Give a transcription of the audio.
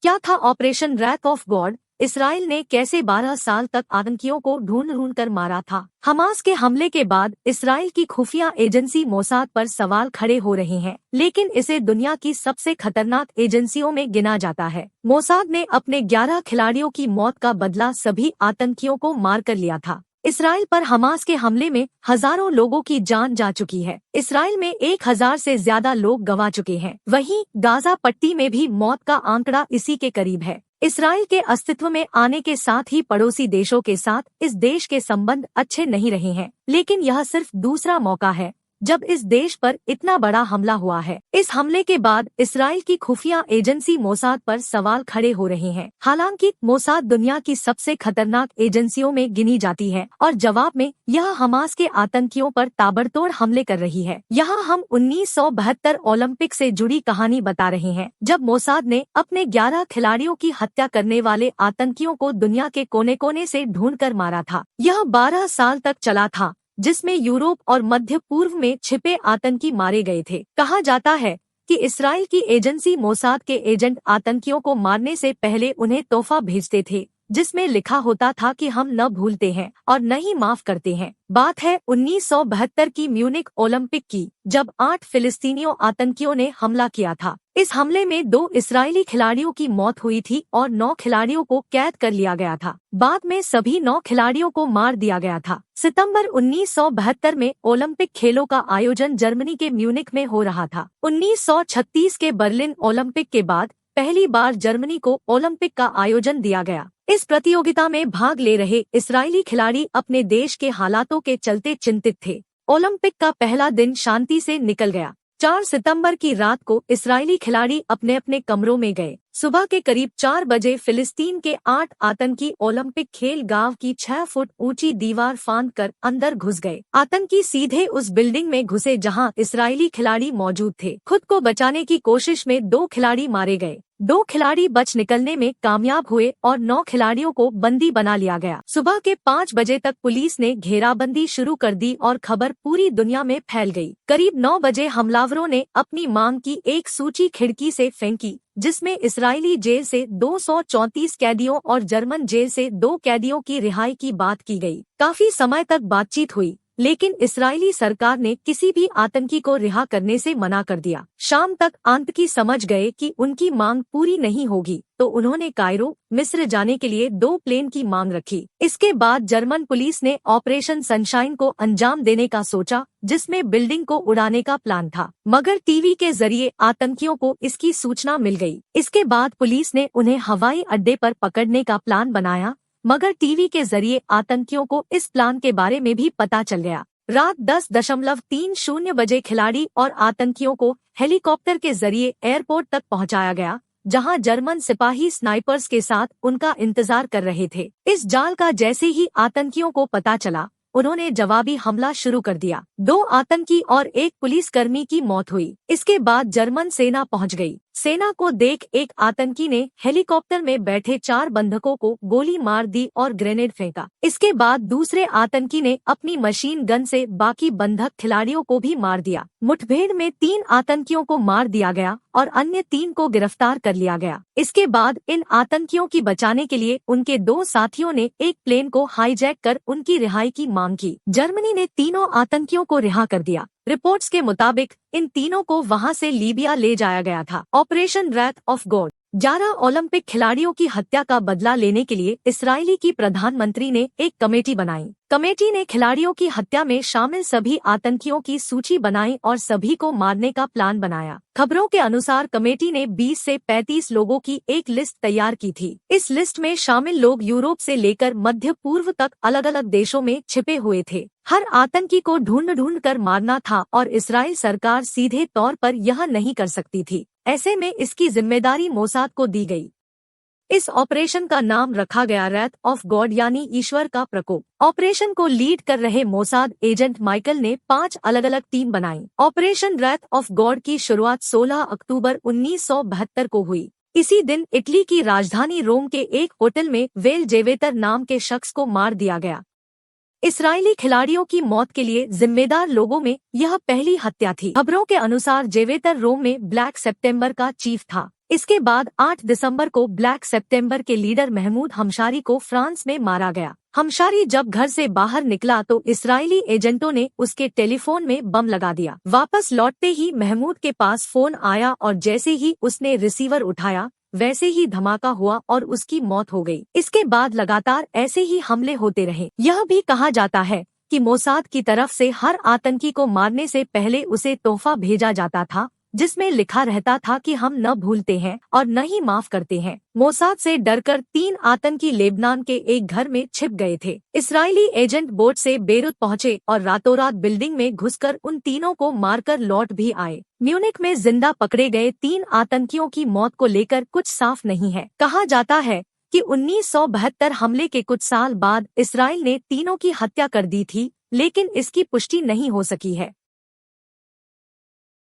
क्या था operation wrath of God? Israel ने कैसे 12 साल तक आतंकियों को ढूंढ ढूंढ कर मारा था? हमास के हमले के बाद इसराइल की खुफिया एजेंसी मोसाद पर सवाल खड़े हो रहे हैं, लेकिन इसे दुनिया की सबसे खतरनाक एजेंसियों में गिना जाता है। मोसाद ने अपने 11 खिलाड़ियों की मौत का बदला सभी आतंकियों को मार कर लिया था। इसराइल पर हमास के हमले में हजारों लोगों की जान जा चुकी है। इसराइल में 1000 से ज्यादा लोग गंवा चुके हैं। वहीं गाजा पट्टी में भी मौत का आंकड़ा इसी के करीब है। इसराइल के अस्तित्व में आने के साथ ही पड़ोसी देशों के साथ इस देश के संबंध अच्छे नहीं रहे हैं, लेकिन यह सिर्फ दूसरा मौका है जब इस देश पर इतना बड़ा हमला हुआ है। इस हमले के बाद इसराइल की खुफिया एजेंसी मोसाद पर सवाल खड़े हो रहे हैं। हालांकि मोसाद दुनिया की सबसे खतरनाक एजेंसियों में गिनी जाती है और जवाब में यह हमास के आतंकियों पर ताबड़तोड़ हमले कर रही है। यहाँ हम 1972 ओलंपिक से जुड़ी कहानी बता रहे हैं, जब मोसाद ने अपने 11 खिलाड़ियों की हत्या करने वाले आतंकियों को दुनिया के कोने कोने से ढूंढ कर मारा था। यह 12 साल तक चला था, जिसमें यूरोप और मध्य पूर्व में छिपे आतंकी मारे गए थे। कहा जाता है कि इसराइल की एजेंसी मोसाद के एजेंट आतंकियों को मारने से पहले उन्हें तोहफा भेजते थे, जिसमें लिखा होता था कि हम न भूलते हैं और न ही माफ करते हैं। बात है 1972 की म्यूनिक ओलंपिक की, जब 8 फिलिस्तीनियों आतंकियों ने हमला किया था। इस हमले में 2 इस्राएली खिलाड़ियों की मौत हुई थी और 9 खिलाड़ियों को कैद कर लिया गया था। बाद में सभी 9 खिलाड़ियों को मार दिया गया था। सितंबर 1972 में ओलंपिक खेलों का आयोजन जर्मनी के म्यूनिक में हो रहा था। 1936 के बर्लिन ओलंपिक के बाद पहली बार जर्मनी को ओलंपिक का आयोजन दिया गया। इस प्रतियोगिता में भाग ले रहे इस्राएली खिलाड़ी अपने देश के हालातों के चलते चिंतित थे। ओलंपिक का पहला दिन शांति से निकल गया। 4 सितंबर की रात को इस्राएली खिलाड़ी अपने अपने कमरों में गए। सुबह के करीब 4 बजे फिलिस्तीन के 8 आतंकी ओलंपिक खेल गांव की 6 फुट ऊंची दीवार फांद कर अंदर घुस गए। आतंकी सीधे उस बिल्डिंग में घुसे जहां इस्राएली खिलाड़ी मौजूद थे। खुद को बचाने की कोशिश में 2 खिलाड़ी मारे गए। 2 खिलाड़ी बच निकलने में कामयाब हुए और 9 खिलाड़ियों को बंदी बना लिया गया। सुबह के 5 बजे तक पुलिस ने घेराबंदी शुरू कर दी और खबर पूरी दुनिया में फैल गई। करीब 9 बजे हमलावरों ने अपनी मांग की एक सूची खिड़की से फेंकी, जिसमें इस्राएली जेल से 234 कैदियों और जर्मन जेल से 2 कैदियों की रिहाई की बात की गई। काफी समय तक बातचीत हुई, लेकिन इस्राएली सरकार ने किसी भी आतंकी को रिहा करने से मना कर दिया। शाम तक आतंकी समझ गए कि उनकी मांग पूरी नहीं होगी, तो उन्होंने कायरो, मिस्र जाने के लिए 2 प्लेन की मांग रखी। इसके बाद जर्मन पुलिस ने ऑपरेशन सनशाइन को अंजाम देने का सोचा, जिसमें बिल्डिंग को उड़ाने का प्लान था, मगर टीवी के जरिए आतंकियों को इसकी सूचना मिल गई। इसके बाद पुलिस ने उन्हें हवाई अड्डे पर पकड़ने का प्लान बनाया, मगर टीवी के जरिए आतंकियों को इस प्लान के बारे में भी पता चल गया। रात 10:30 बजे खिलाड़ी और आतंकियों को हेलीकॉप्टर के जरिए एयरपोर्ट तक पहुंचाया गया, जहां जर्मन सिपाही स्नाइपर्स के साथ उनका इंतजार कर रहे थे। इस जाल का जैसे ही आतंकियों को पता चला, उन्होंने जवाबी हमला शुरू कर दिया। 2 आतंकी और 1 पुलिसकर्मी की मौत हुई। इसके बाद जर्मन सेना पहुंच गई। सेना को देख एक आतंकी ने हेलीकॉप्टर में बैठे 4 बंधकों को गोली मार दी और ग्रेनेड फेंका। इसके बाद दूसरे आतंकी ने अपनी मशीन गन से बाकी बंधक खिलाड़ियों को भी मार दिया। मुठभेड़ में 3 आतंकियों को मार दिया गया और अन्य 3 को गिरफ्तार कर लिया गया। इसके बाद इन आतंकियों की बचाने के लिए उनके 2 साथियों ने एक प्लेन को हाईजैक कर उनकी रिहाई की मांग की। जर्मनी ने तीनों आतंकियों को रिहा कर दिया। रिपोर्ट्स के मुताबिक इन तीनों को वहां से लीबिया ले जाया गया था। Operation wrath of God. 11 Olympic खिलाड़ियों की हत्या का बदला लेने के लिए इसराइली की प्रधानमंत्री ने एक कमेटी बनाई। कमेटी ने खिलाड़ियों की हत्या में शामिल सभी आतंकियों की सूची बनाई और सभी को मारने का प्लान बनाया। खबरों के अनुसार कमेटी ने 20 से 35 लोगों की एक लिस्ट तैयार की थी। इस लिस्ट में शामिल लोग यूरोप से लेकर मध्य पूर्व तक अलग अलग देशों में छिपे हुए थे। हर आतंकी को ढूंढ ढूंढ कर मारना था और इसराइल सरकार सीधे तौर पर यह नहीं कर सकती थी। ऐसे में इसकी जिम्मेदारी मोसाद को दी गई। इस ऑपरेशन का नाम रखा गया रैथ ऑफ गॉड, यानी ईश्वर का प्रकोप। ऑपरेशन को लीड कर रहे मोसाद एजेंट माइकल ने 5 अलग अलग टीम बनाई। ऑपरेशन रैथ ऑफ गॉड की शुरुआत 16 अक्टूबर 1972 को हुई। इसी दिन इटली की राजधानी रोम के एक होटल में वेल जेवेतर नाम के शख्स को मार दिया गया। इस्राएली खिलाड़ियों की मौत के लिए जिम्मेदार लोगों में यह पहली हत्या थी। खबरों के अनुसार जेवेतर रोम में ब्लैक सितंबर का चीफ था। इसके बाद 8 दिसंबर को ब्लैक सितंबर के लीडर महमूद हमशारी को फ्रांस में मारा गया। हमशारी जब घर से बाहर निकला तो इस्राएली एजेंटों ने उसके टेलीफोन में बम लगा दिया। वापस लौटते ही महमूद के पास फोन आया और जैसे ही उसने रिसीवर उठाया वैसे ही धमाका हुआ और उसकी मौत हो गई। इसके बाद लगातार ऐसे ही हमले होते रहे। यह भी कहा जाता है कि मोसाद की तरफ से हर आतंकी को मारने से पहले उसे तोहफा भेजा जाता था, जिसमें लिखा रहता था कि हम न भूलते हैं और न ही माफ करते हैं। मोसाद से डरकर 3 आतंकी लेबनान के एक घर में छिप गए थे। इस्राएली एजेंट बोट से बेरूत पहुंचे और रातों रात बिल्डिंग में घुसकर उन तीनों को मारकर लौट भी आए। म्यूनिख में जिंदा पकड़े गए 3 आतंकियों की मौत को लेकर कुछ साफ नहीं है। कहा जाता है कि 1972 हमले के कुछ साल बाद इसराइल ने तीनों की हत्या कर दी थी, लेकिन इसकी पुष्टि नहीं हो सकी है।